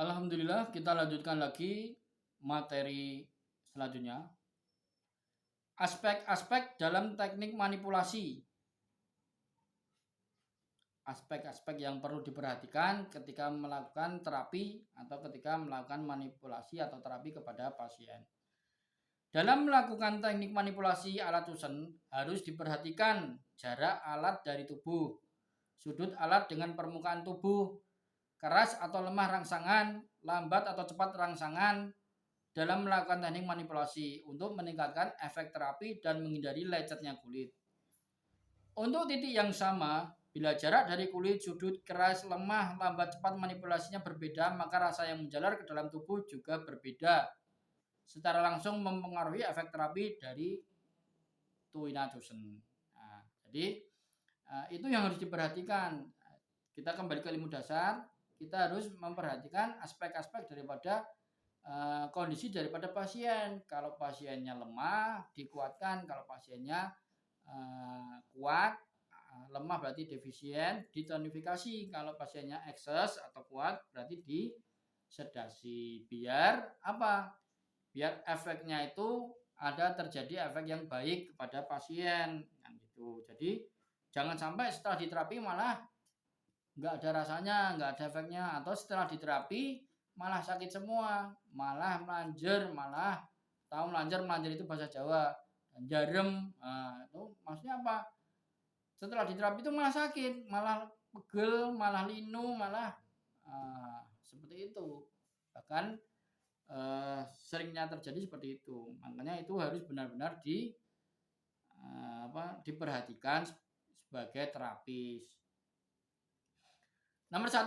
Alhamdulillah, kita lanjutkan lagi materi selanjutnya. Aspek-aspek dalam teknik manipulasi. Aspek-aspek yang perlu diperhatikan ketika melakukan terapi atau ketika melakukan manipulasi atau terapi kepada pasien. Dalam melakukan teknik manipulasi alat susun harus diperhatikan jarak alat dari tubuh, sudut alat dengan permukaan tubuh, keras atau lemah rangsangan, lambat atau cepat rangsangan dalam melakukan teknik manipulasi untuk meningkatkan efek terapi dan menghindari lecetnya kulit. Untuk titik yang sama, bila jarak dari kulit, sudut, keras, lemah, lambat, cepat manipulasinya berbeda, maka rasa yang menjalar ke dalam tubuh juga berbeda. Secara langsung mempengaruhi efek terapi dari tuinadusen. Nah, jadi itu yang harus diperhatikan. Kita kembali ke ilmu dasar, kita harus memperhatikan aspek-aspek daripada kondisi daripada pasien. Kalau pasiennya lemah, dikuatkan. Kalau pasiennya kuat, lemah berarti defisien, ditonifikasi. Kalau pasiennya ekses atau kuat berarti disedasi. Biar apa? Biar efeknya itu ada terjadi efek yang baik kepada pasien. Gitu. Jadi jangan sampai setelah diterapi malah nggak ada rasanya, nggak ada efeknya, atau setelah diterapi malah sakit semua, malah melanjar, malah tahu melanjar itu bahasa Jawa, jarem. Nah, itu maksudnya apa? Setelah diterapi itu malah sakit, malah pegel, malah linu, malah seperti itu. Bahkan seringnya terjadi seperti itu. Makanya itu harus benar-benar diperhatikan sebagai terapis. Nomor 1,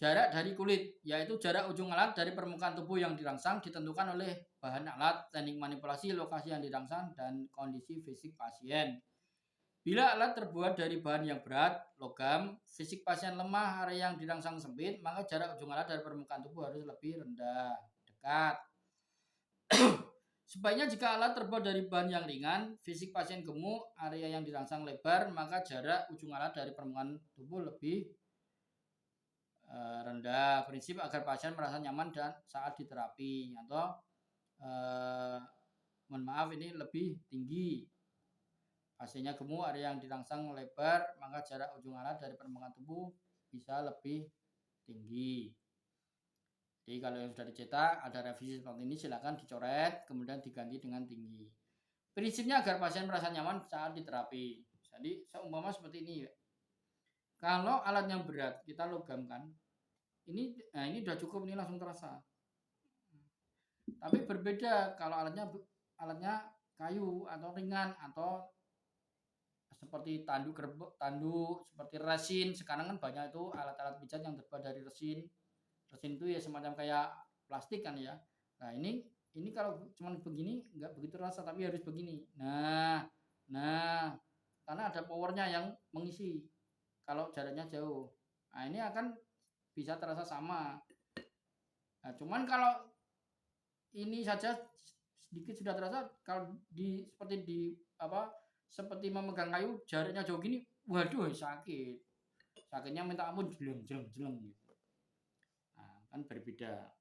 jarak dari kulit, yaitu jarak ujung alat dari permukaan tubuh yang dirangsang ditentukan oleh bahan alat, teknik manipulasi, lokasi yang dirangsang, dan kondisi fisik pasien. Bila alat terbuat dari bahan yang berat, logam, fisik pasien lemah, area yang dirangsang sempit, maka jarak ujung alat dari permukaan tubuh harus lebih rendah, dekat. Sebaiknya jika alat terbuat dari bahan yang ringan, fisik pasien gemuk, area yang dirangsang lebar, maka jarak ujung alat dari permukaan tubuh lebih rendah. Prinsip agar pasien merasa nyaman dan saat diterapi, atau mohon maaf ini lebih tinggi. Pasiennya gemuk, area yang dirangsang lebar, maka jarak ujung alat dari permukaan tubuh bisa lebih tinggi. Jadi kalau yang sudah dicetak ada revisi seperti ini, silakan dicoret kemudian diganti dengan tinggi. Prinsipnya agar pasien merasa nyaman saat diterapi. Jadi seumpama seperti ini ya. Kalau alatnya berat, kita logam kan. Ini udah cukup, ini langsung terasa. Tapi berbeda kalau alatnya kayu atau ringan atau seperti tanduk seperti resin. Sekarang kan banyak itu alat-alat pijat yang terbuat dari resin. Resin itu ya semacam kayak plastik kan ya. Nah ini kalau cuman begini nggak begitu rasa, tapi harus begini. Nah karena ada powernya yang mengisi kalau jaraknya jauh. Nah ini akan bisa terasa sama. Nah cuman kalau ini saja sedikit sudah terasa, kalau seperti memegang kayu jaraknya jauh gini, waduh sakitnya minta ampun, jeleng gitu. Nah, kan berbeda.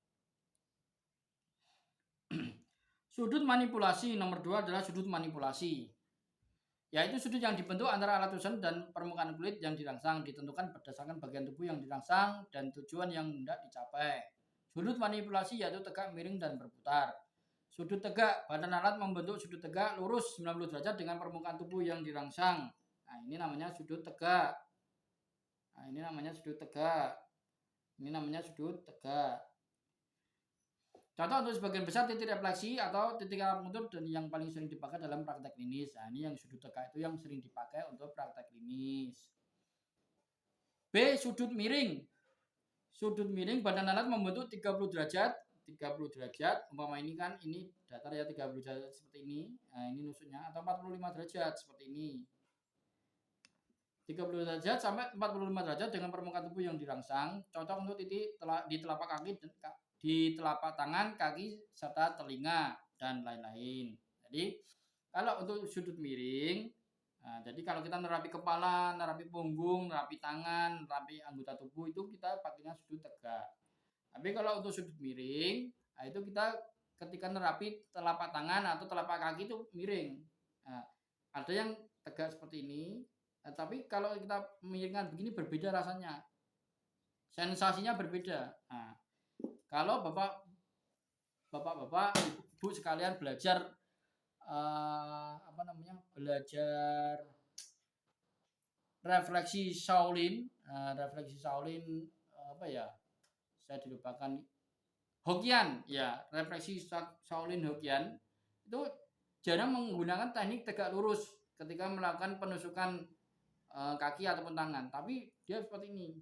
Sudut manipulasi nomor 2 adalah sudut manipulasi, yaitu sudut yang dibentuk antara alat susun dan permukaan kulit yang dirangsang, ditentukan berdasarkan bagian tubuh yang dirangsang dan tujuan yang hendak dicapai. Sudut manipulasi yaitu tegak, miring, dan berputar. Sudut tegak, badan alat membentuk sudut tegak lurus 90 derajat dengan permukaan tubuh yang dirangsang. Nah, ini namanya sudut tegak. Ini namanya sudut tegak. Contoh untuk sebagian besar titik refleksi atau titik acupuntur dan yang paling sering dipakai dalam praktek klinis. Nah, ini yang sudut tegak itu yang sering dipakai untuk praktek klinis. B. Sudut miring. Sudut miring, badan alat membentuk 30 derajat. Umpama ini kan ini datar ya, 30 derajat seperti ini. Nah, ini nusuknya, atau 45 derajat seperti ini. 30 derajat sampai 45 derajat dengan permukaan tubuh yang dirangsang, cocok untuk titik di telapak kaki, di telapak tangan, kaki, serta telinga dan lain-lain. Jadi kalau untuk sudut miring, jadi kalau kita nerapi kepala, nerapi punggung, nerapi tangan, nerapi anggota tubuh itu kita pakainya sudut tegak. Tapi kalau untuk sudut miring, nah itu kita ketika nerapi telapak tangan atau telapak kaki itu miring. Nah, ada yang tegak seperti ini, tapi kalau kita miringkan begini berbeda rasanya, sensasinya berbeda. Nah, kalau bapak-bapak, ibu sekalian belajar belajar refleksi Shaolin, refleksi Shaolin apa ya? Saya dilupakan. Hokian, ya, refleksi Shaolin Hokian itu jarang menggunakan teknik tegak lurus ketika melakukan penusukan kaki ataupun tangan, tapi dia seperti ini.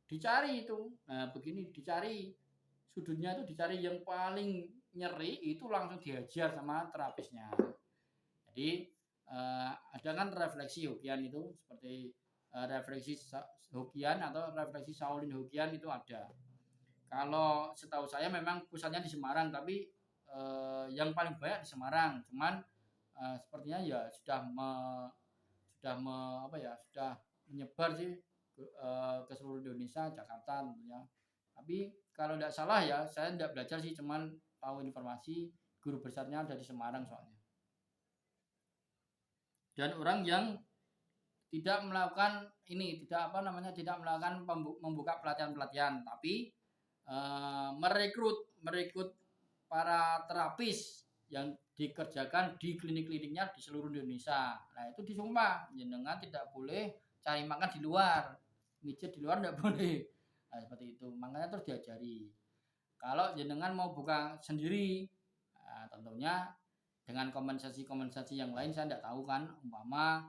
Dicari itu, nah begini dicari sudutnya itu dicari yang paling nyeri itu langsung dihajar sama terapisnya. Jadi ada kan refleksi Hokian itu seperti refleksi Hokian atau refleksi Shaolin Hokian itu ada. Kalau setahu saya memang pusatnya di Semarang, tapi yang paling banyak di Semarang. Cuman sepertinya ya sudah menyebar sih ke seluruh Indonesia, Jakarta tentunya. Tapi kalau tidak salah ya, saya tidak belajar sih, cuman tahu informasi guru besarnya ada di Semarang soalnya. Dan orang yang tidak melakukan ini, tidak melakukan membuka pelatihan-pelatihan, tapi merekrut para terapis yang dikerjakan di klinik-kliniknya di seluruh Indonesia. Nah itu disumpah jenengan tidak boleh cari makan di luar, mijit di luar tidak boleh. Nah, seperti itu, makanya terus diajari. Kalau jenengan mau buka sendiri, nah, tentunya dengan kompensasi yang lain saya tidak tahu kan, umpama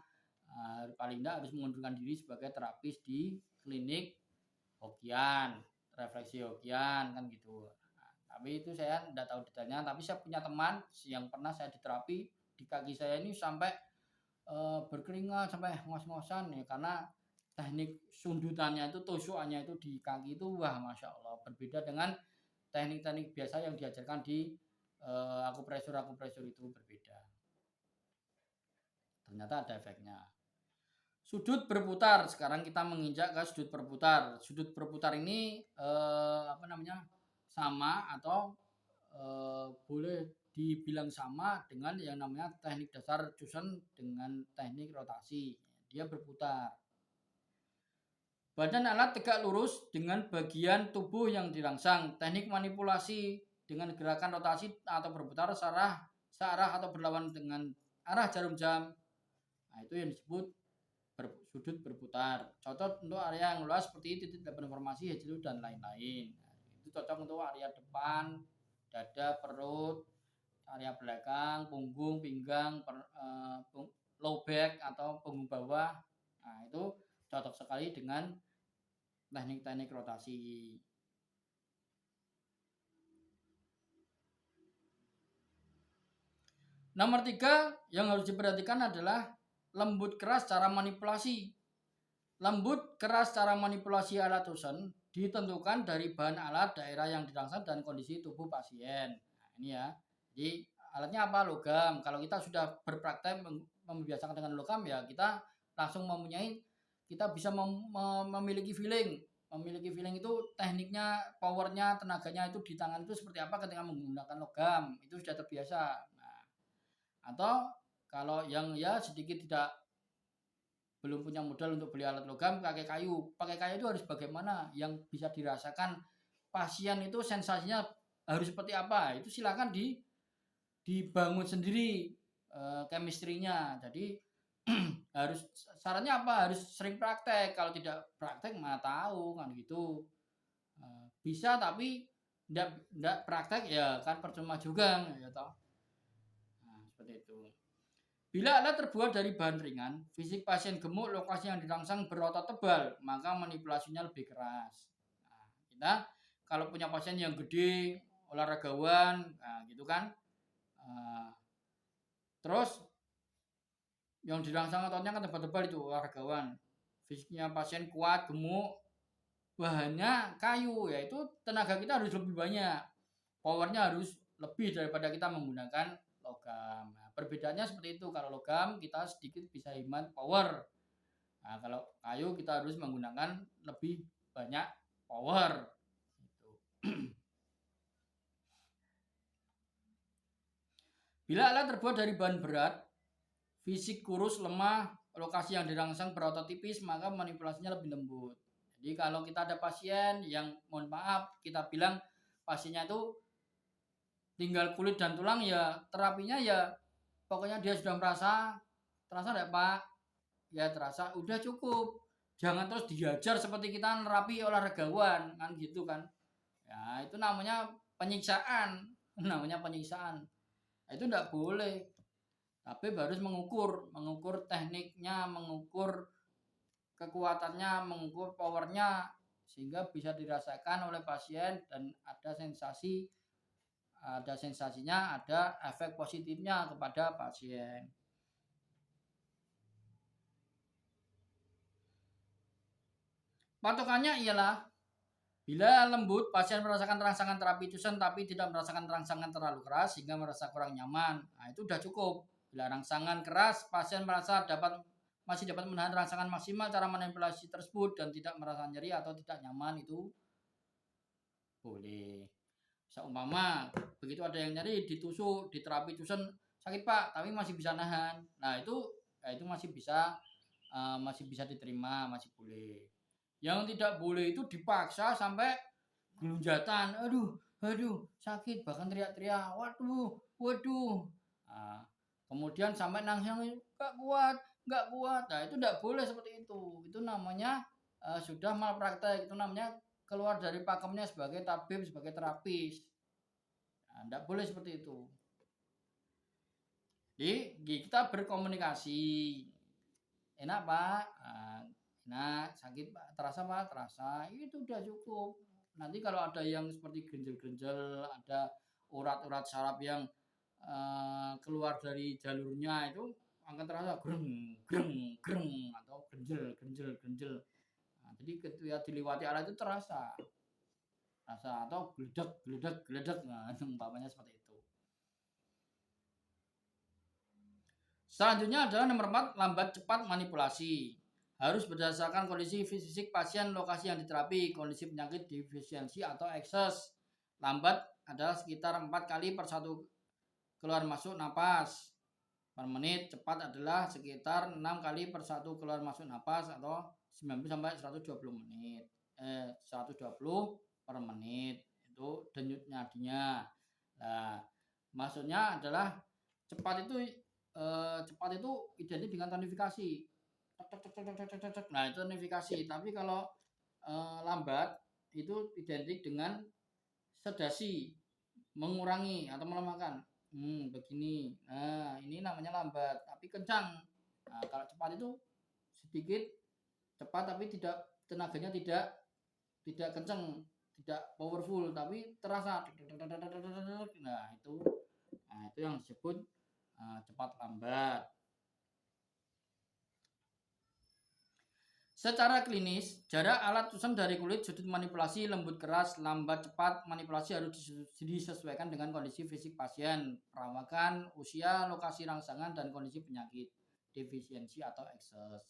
paling tidak harus mengundurkan diri sebagai terapis di klinik Hokian, refleksi Hokian kan gitu. Nah, tapi itu saya tidak tahu detailnya, tapi saya punya teman yang pernah saya diterapi, di kaki saya ini sampai berkeringat, sampai ngos-ngosan ya, karena teknik sundutannya itu, tusukannya itu di kaki itu wah masya Allah, berbeda dengan teknik-teknik biasa yang diajarkan di akupresur itu berbeda. Ternyata ada efeknya. Sudut berputar. Sekarang kita menginjak ke sudut berputar. Sudut berputar ini sama atau boleh dibilang sama dengan yang namanya teknik dasar Joseon dengan teknik rotasi. Dia berputar. Badan alat tegak lurus dengan bagian tubuh yang dirangsang. Teknik manipulasi dengan gerakan rotasi atau berputar searah atau berlawan dengan arah jarum jam. Nah, itu yang disebut sudut berputar. Cocok untuk area yang luas seperti titik dapat informasi, hijau dan lain-lain. Nah, itu cocok untuk area depan, dada, perut, area belakang, punggung, pinggang, low back atau punggung bawah. Nah, itu cocok sekali dengan teknik-teknik rotasi. Nomor 3 yang harus diperhatikan adalah lembut keras cara manipulasi. Lembut keras cara manipulasi alat Joseon ditentukan dari bahan alat, daerah yang dirangsang, dan kondisi tubuh pasien. Nah, ini ya. Jadi alatnya apa? Logam. Kalau kita sudah berpraktek membiasakan dengan logam ya kita langsung kita bisa memiliki feeling. Memiliki feeling itu tekniknya, powernya, tenaganya itu di tangan itu seperti apa ketika menggunakan logam. Itu sudah terbiasa. Nah, atau kalau yang ya sedikit belum punya modal untuk beli alat logam, pakai kayu itu harus bagaimana yang bisa dirasakan pasien itu, sensasinya harus seperti apa, itu silakan dibangun sendiri chemistry-nya. Jadi harus sarannya apa, harus sering praktek. Kalau tidak praktek mana tahu kan gitu. Bisa tapi tidak praktek ya kan percuma juga ya toh. Nah, seperti itu. Bila alat terbuat dari bahan ringan, fisik pasien gemuk, lokasi yang dirangsang berotot tebal, maka manipulasinya lebih keras. Nah, kita kalau punya pasien yang gede, olahragawan, nah gitu kan, terus yang dirangsang ototnya kan tebal-tebal itu olahragawan, fisiknya pasien kuat, gemuk, bahannya kayu, yaitu tenaga kita harus lebih banyak, powernya harus lebih daripada kita menggunakan logam. Nah, perbedaannya seperti itu. Kalau logam kita sedikit bisa hemat power. Nah, kalau kayu kita harus menggunakan lebih banyak power. Gitu. Bila alat terbuat dari bahan berat, fisik kurus, lemah, lokasi yang dirangsang berotot tipis, maka manipulasinya lebih lembut. Jadi kalau kita ada pasien yang mohon maaf kita bilang pasiennya itu tinggal kulit dan tulang, ya terapinya ya pokoknya dia sudah terasa enggak Pak? Ya terasa, udah cukup. Jangan terus diajar seperti kita nerapi olahragawan kan gitu kan. Ya itu namanya penyiksaan, namanya penyiksaan. Itu enggak boleh. Tapi harus mengukur tekniknya, mengukur kekuatannya, mengukur powernya sehingga bisa dirasakan oleh pasien dan ada sensasinya, ada efek positifnya kepada pasien. Patokannya ialah bila lembut, pasien merasakan rangsangan terapi Tusen tapi tidak merasakan rangsangan terlalu keras sehingga merasa kurang nyaman. Nah, itu sudah cukup. Bila rangsangan keras, pasien merasa masih dapat menahan rangsangan maksimal cara manipulasi tersebut dan tidak merasa nyeri atau tidak nyaman, itu boleh. Seumpama begitu ada yang nyeri, ditusuk, di terapi Tusen sakit Pak, tapi masih bisa nahan. Nah, itu masih bisa diterima, masih boleh. Yang tidak boleh itu dipaksa sampai gelunjatan, aduh sakit, bahkan teriak-teriak, waduh. Nah, kemudian sampai nangis nggak kuat. Nah itu tidak boleh seperti itu. Itu namanya sudah malpraktek. Itu namanya keluar dari pakemnya sebagai tabib, sebagai terapis. Nah, tidak boleh seperti itu. Jadi kita berkomunikasi. Enak Pak. Nah, sakit Pak, terasa Pak, terasa, itu udah cukup. Nanti kalau ada yang seperti genjel-genjel, ada urat-urat saraf yang keluar dari jalurnya, itu akan terasa greng atau genjel. Nah, jadi ketika diliwati alat itu terasa atau geledak. Nah, umpamanya seperti itu. Selanjutnya adalah nomor 4, lambat cepat manipulasi. Harus berdasarkan kondisi fisik pasien, lokasi yang diterapi, kondisi penyakit defisiensi atau ekses. Lambat adalah sekitar 4 kali per 1 keluar masuk napas per menit. Cepat adalah sekitar 6 kali per 1 keluar masuk napas atau 90 sampai 120 menit. 120 per menit itu denyut nadinya. Nah, maksudnya adalah cepat itu identik dengan tonifikasi. Nah, itu tonifikasi. Tapi kalau lambat itu identik dengan sedasi, mengurangi atau melemahkan. Begini. Nah, ini namanya lambat, tapi kencang. Nah, kalau cepat itu sedikit cepat tapi tenaganya tidak kencang, tidak powerful, tapi terasa. Nah, itu yang disebut cepat lambat. Secara klinis, jarak alat Tusen dari kulit, sudut manipulasi, lembut keras, lambat cepat manipulasi harus disesuaikan dengan kondisi fisik pasien, perawakan, usia, lokasi rangsangan, dan kondisi penyakit, defisiensi atau ekses.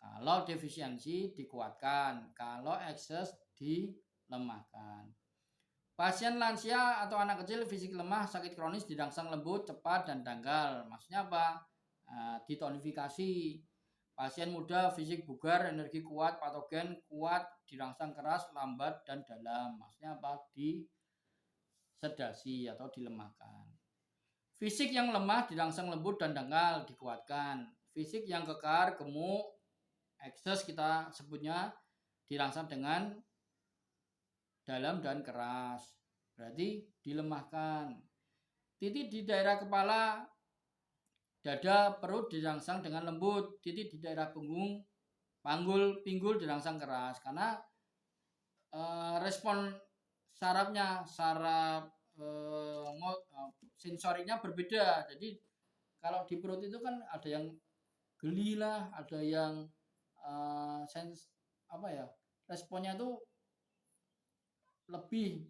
Kalau defisiensi dikuatkan, kalau ekses dilemahkan. Pasien lansia atau anak kecil fisik lemah, sakit kronis dirangsang lembut, cepat, dan dangkal. Maksudnya apa? Ditonifikasi. Pasien muda fisik bugar, energi kuat, patogen kuat, dirangsang keras, lambat, dan dalam. Maksudnya apa? Disedasi atau dilemahkan. Fisik yang lemah dirangsang lembut dan dangkal, dikuatkan. Fisik yang kekar, gemuk, ekses kita sebutnya dirangsang dengan dalam dan keras. Berarti dilemahkan. Titik di daerah kepala, dada, perut dirangsang dengan lembut. Titik di daerah punggung, pinggul dirangsang keras. Karena respon saraf sensoriknya berbeda. Jadi kalau di perut itu kan ada yang geli lah, ada yang responnya itu lebih.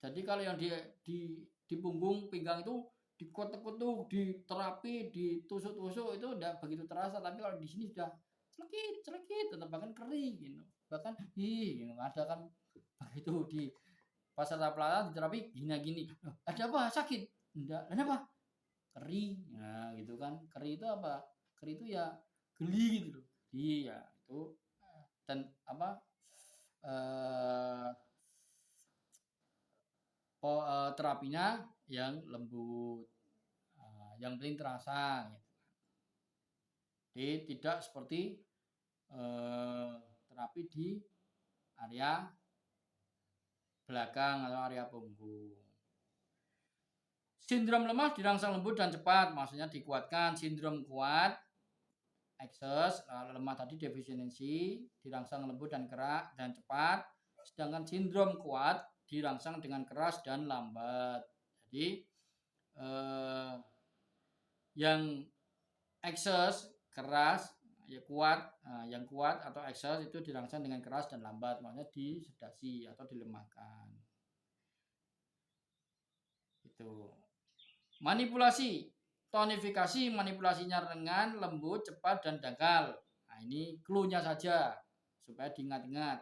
Jadi kalau yang di punggung, pinggang itu dikutuk, diterapi, ditusuk-tusuk itu udah begitu terasa. Tapi kalau di sini sudah celekit, tetap bahkan kering gitu. Bahkan ada kan begitu di peserta pelatihan diterapi gini. Ada apa? Sakit? Enggak. Kenapa? keri. Nah, gitu kan. Keri itu apa? Keri itu ya geli gitu loh. Iya, itu dan apa? eh terapinya yang lembut, yang penting terasa gitu. Jadi tidak seperti terapi di area belakang atau area punggung. Sindrom lemah dirangsang lembut dan cepat, maksudnya dikuatkan. Sindrom kuat, excess, lemah tadi defisiensi, dirangsang lembut dan kerak dan cepat. Sedangkan sindrom kuat dirangsang dengan keras dan lambat. Jadi yang excess keras ya kuat, yang kuat atau excess itu dirangsang dengan keras dan lambat, maksudnya disedasi atau dilemahkan. Itu. Manipulasi, tonifikasi manipulasinya ringan, lembut, cepat dan dangkal. Nah, ini clue-nya saja supaya diingat-ingat.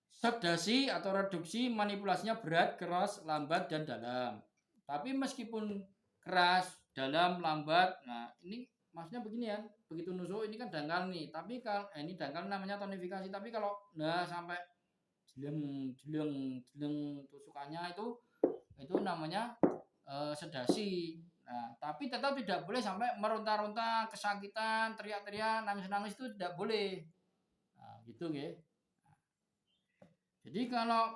Sedasi atau reduksi manipulasinya berat, keras, lambat dan dalam. Tapi meskipun keras, dalam, lambat, nah ini maksudnya begini ya, begitu nusuk ini kan dangkal nih. Tapi kalau ini dangkal namanya tonifikasi. Tapi kalau sampai jeleng tusukannya itu namanya sedasi. Nah, tapi tetap tidak boleh sampai meronta-ronta, kesakitan, teriak-teriak, nangis-nangis itu tidak boleh. Nah, gitu ya. Jadi kalau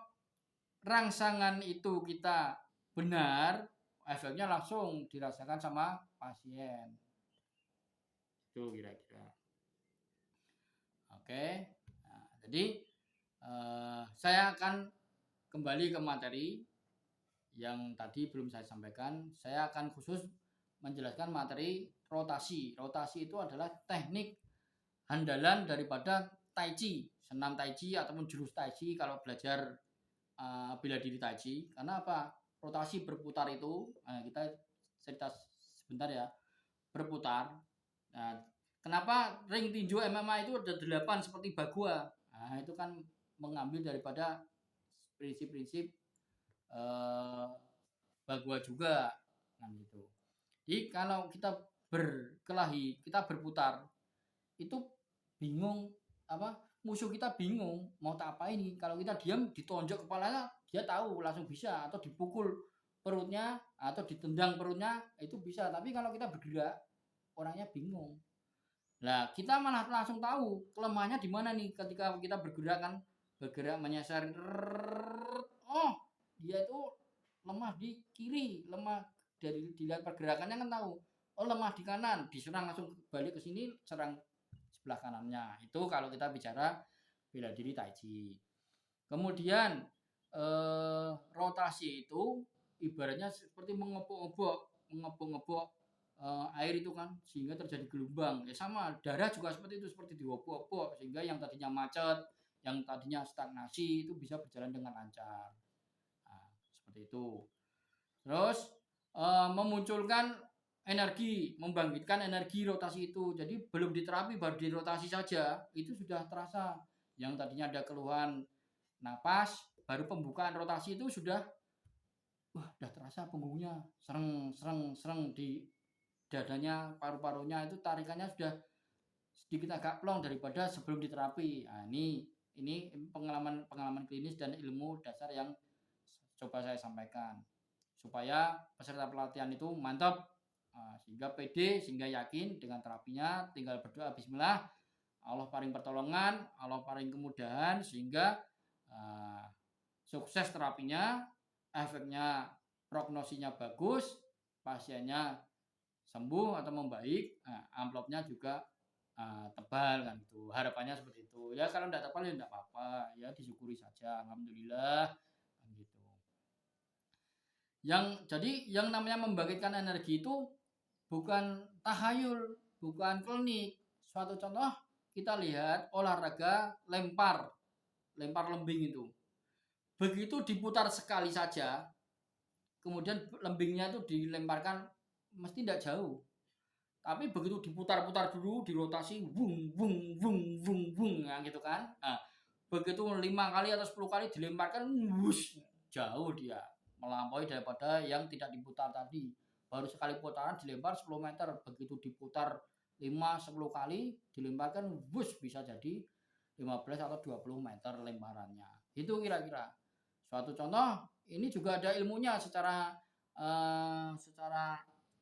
rangsangan itu kita benar, efeknya langsung dirasakan sama pasien. Itu kira-kira. Oke. Nah, jadi saya akan kembali ke materi yang tadi belum saya sampaikan. Saya akan khusus menjelaskan materi rotasi. Rotasi itu adalah teknik andalan daripada Tai Chi, senam Tai Chi ataupun jurus Tai Chi kalau belajar bela diri Tai Chi. Karena apa? Rotasi berputar itu, kita cerita sebentar ya, berputar. Nah, kenapa ring tinju MMA itu ada 8 seperti Bagua? Nah, itu kan mengambil daripada prinsip-prinsip Bagua juga kan gitu. Jadi kalau kita berkelahi, kita berputar, itu bingung apa? Musuh kita bingung mau tak apa ini. Kalau kita diam ditonjok kepalanya, dia tahu langsung bisa, atau dipukul perutnya atau ditendang perutnya itu bisa. Tapi kalau kita bergerak, orangnya bingung. Nah, kita malah langsung tahu kelemahannya di mana nih ketika kita bergerak menyasar. Oh, dia itu lemah di kiri, lemah dari dilihat pergerakannya kan tahu. Oh, lemah di kanan, diserang langsung balik ke sini, serang sebelah kanannya. Itu kalau kita bicara bela diri Tai Chi. Kemudian rotasi itu ibaratnya seperti mengepok-ngepok air itu kan, sehingga terjadi gelombang. Ya sama, darah juga seperti itu, seperti diopok-opok sehingga yang tadinya macet, yang tadinya stagnasi itu bisa berjalan dengan lancar. Nah, seperti itu. Terus memunculkan energi, membangkitkan energi rotasi itu. Jadi belum diterapi, baru dirotasi saja itu sudah terasa. Yang tadinya ada keluhan napas, baru pembukaan rotasi itu sudah terasa punggungnya sereng di dadanya, paru-parunya itu tarikannya sudah sedikit agak plong daripada sebelum diterapi. Nah, ini pengalaman klinis dan ilmu dasar yang coba saya sampaikan supaya peserta pelatihan itu mantap, sehingga pede, sehingga yakin dengan terapinya. Tinggal berdoa bismillah, Allah paring pertolongan, Allah paring kemudahan, sehingga sukses terapinya, efeknya, prognosinya bagus, pasiennya sembuh atau membaik, amplopnya juga tebal kan itu. Harapannya seperti itu. Ya kalau tidak tebal ya tidak apa-apa, ya disyukuri saja, alhamdulillah kan gitu. Yang namanya membangkitkan energi itu bukan tahayul, bukan klinik. Suatu contoh kita lihat olahraga lempar lembing itu. Begitu diputar sekali saja, kemudian lembingnya itu dilemparkan mesti tidak jauh. Tapi begitu diputar-putar dulu, dirotasi, wung wung wung wung wung, nah, gitu kan. Nah, begitu 5 kali atau 10 kali dilemparkan, wush, jauh dia, melampaui daripada yang tidak diputar tadi. baru sekali putaran dilempar 10 meter, begitu diputar 5-10 kali dilemparkan bus bisa jadi 15 atau 20 meter lemparannya. Itu kira-kira. Suatu contoh ini juga ada ilmunya secara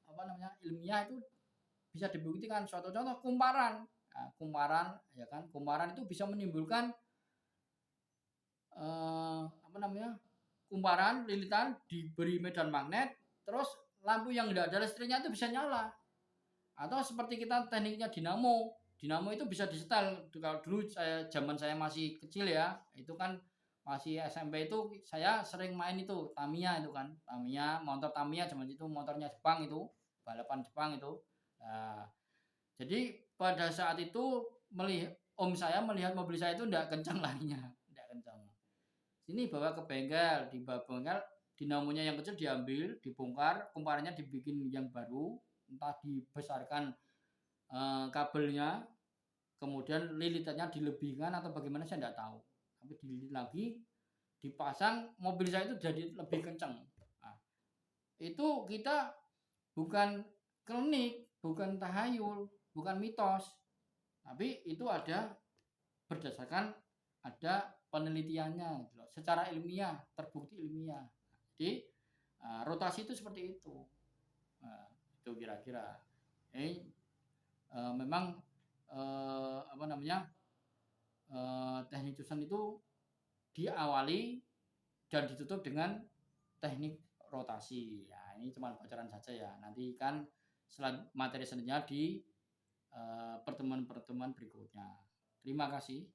apa namanya? Ilmiah itu bisa dibuktikan. Suatu contoh kumparan. Nah, kumparan ya kan, kumparan itu bisa menimbulkan apa namanya? Kumparan lilitan diberi medan magnet, terus lampu yang tidak ada listriknya itu bisa nyala. Atau seperti kita tekniknya dinamo. Dinamo itu bisa disetel. Kalau dulu zaman saya masih kecil ya, itu kan masih SMP itu saya sering main itu Tamiya itu kan. Tamiya, motor Tamiya zaman itu motornya Jepang itu, balapan Jepang itu. Nah, jadi pada saat itu om saya melihat mobil saya itu tidak kencang larinya, tidak kencang. Sini bawa ke bengkel, di bengkel dinamonya yang kecil diambil, dibongkar, kumparannya dibikin yang baru, entah dibesarkan kabelnya, kemudian lilitannya dilebihkan atau bagaimana saya tidak tahu. Tapi dililit lagi, dipasang, mobil saya itu jadi lebih kencang. Nah, itu kita bukan klinik, bukan tahayul, bukan mitos, tapi itu ada berdasarkan ada penelitiannya gitu loh, secara ilmiah, terbukti ilmiah. Jadi rotasi itu seperti itu. Itu kira-kira. Memang apa namanya? Teknik Tusan itu diawali dan ditutup dengan teknik rotasi. Ya, ini cuma bocoran saja ya. Nanti kan materi selanjutnya di pertemuan-pertemuan berikutnya. Terima kasih.